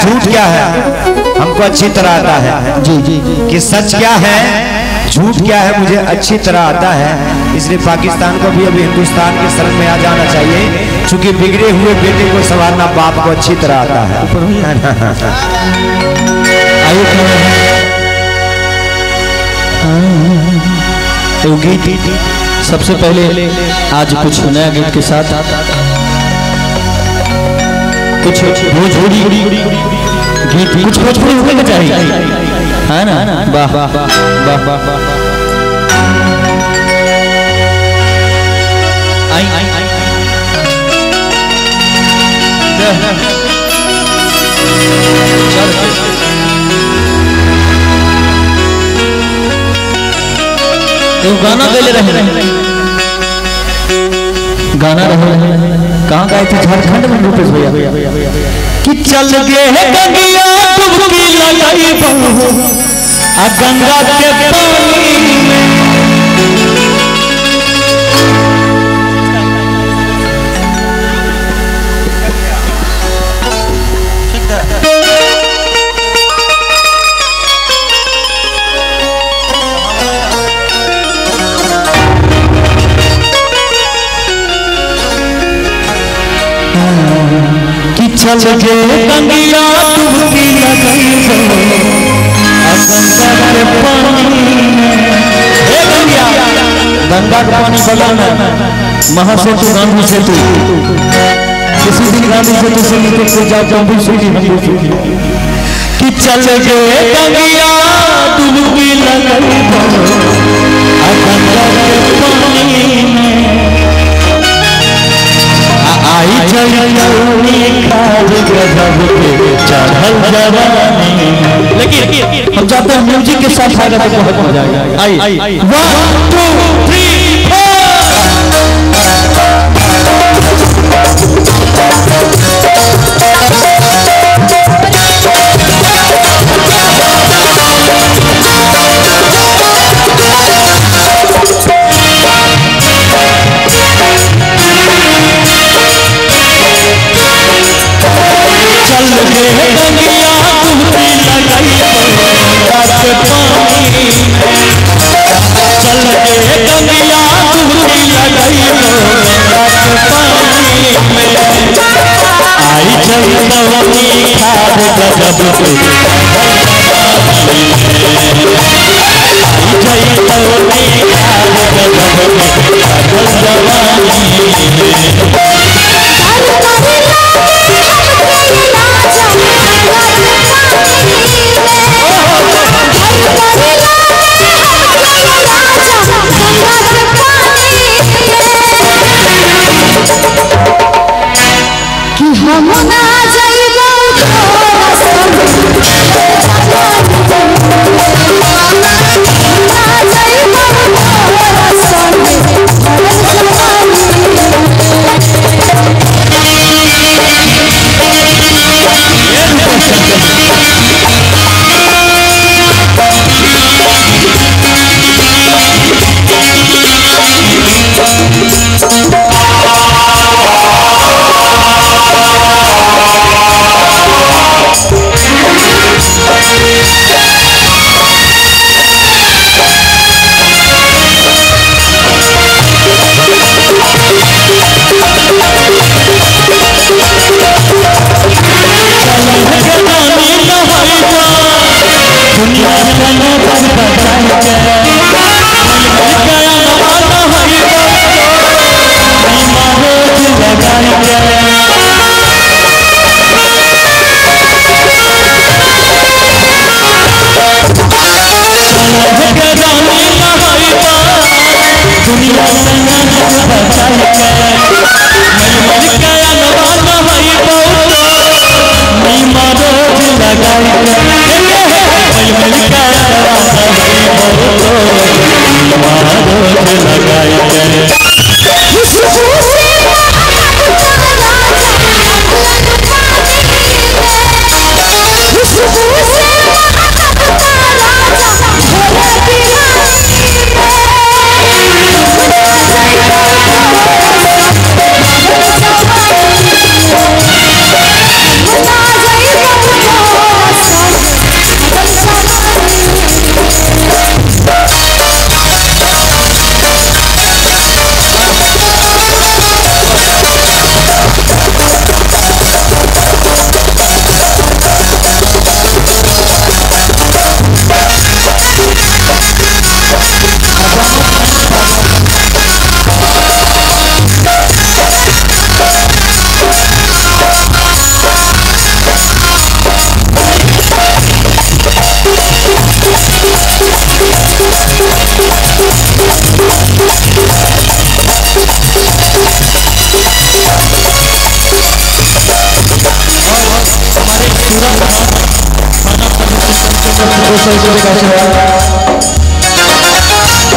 झूठ क्या है हमको अच्छी तरह आता है जी जी कि सच क्या है झूठ क्या है मुझे अच्छी तरह आता है। इसलिए पाकिस्तान को भी अभी हिंदुस्तान की शरण में आ जाना चाहिए, क्योंकि बिगड़े हुए बेटे को संवारना बाप को अच्छी तरह आता है। तो गीत सबसे पहले आज कुछ नया गीत के साथ कुछ भोजपुरी गीत कुछ भोजपुरी होने चाहिए है ना। वाह वाह वाह वाह आई तो गाना पहले रहे गाना रहे कहाँ गाए थे झारखंड में रूपेश भैया कि चल गए गंगिया डुबकी लगाई बहू आ गंगा के पानी में चल गए गंगिया डुबकी लगाई गंगा के पानी में। गंगा का पानी बलाना महासेतु गांधी सेतु किसी दिन गांधी सेतु से निकल के जाओ जम्बू सीधी कि चल गए गंगिया डुबकी लगाई गंगा के पानी में आई जलनी खाद गजब के चढ़ल जवानी। लेकिन हम चाहते हैं म्यूजिक के साथ आएगा तो बहुत मजा आएगा। आई 1 2 3 लगाई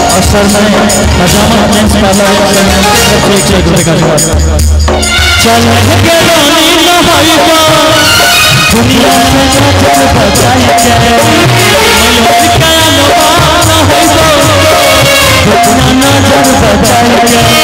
और सर मैं पजामा मेंस पार्लर ₹100 का चल के रानी नहाई का दुनिया में चल बचाई जाए मयूर का नवाना है तो दुनिया नजर बचाई जाए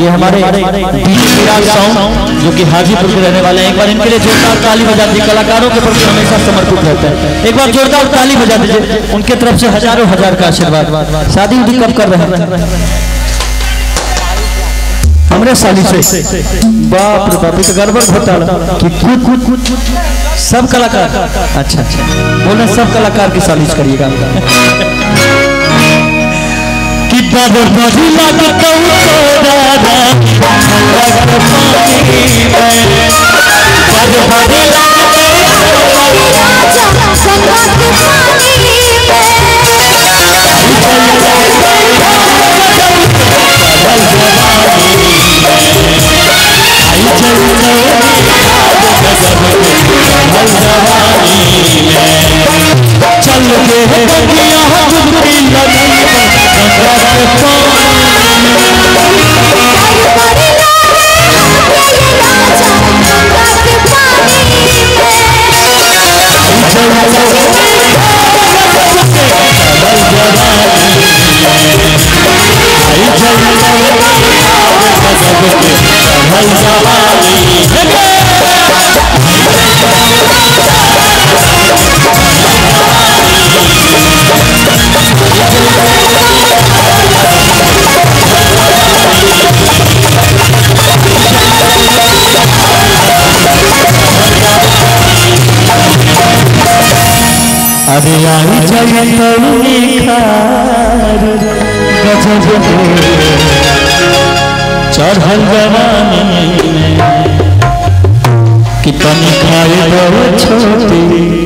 ये हमारे जो कि हाजीपुर के रहने वाले हैं, एक बार इनके लिए जोरदार ताली बजा दीजिए। कलाकारों के प्रति हमेशा समर्पित रहते हैं, एक बार जोरदार ताली बजा दीजिए। उनके तरफ से हजारों हजार का आशीर्वाद। शादी उदी कब कर रहे हैं? हमरे साली से बाप रे बाप, तो गड़बड़ घोटाला कि खुद सब कलाकार। अच्छा अच्छा बोले सब कलाकार की सालिश करिएगा। अरे आई चढ़ल जवानी में कि पानी खाए दो छोटी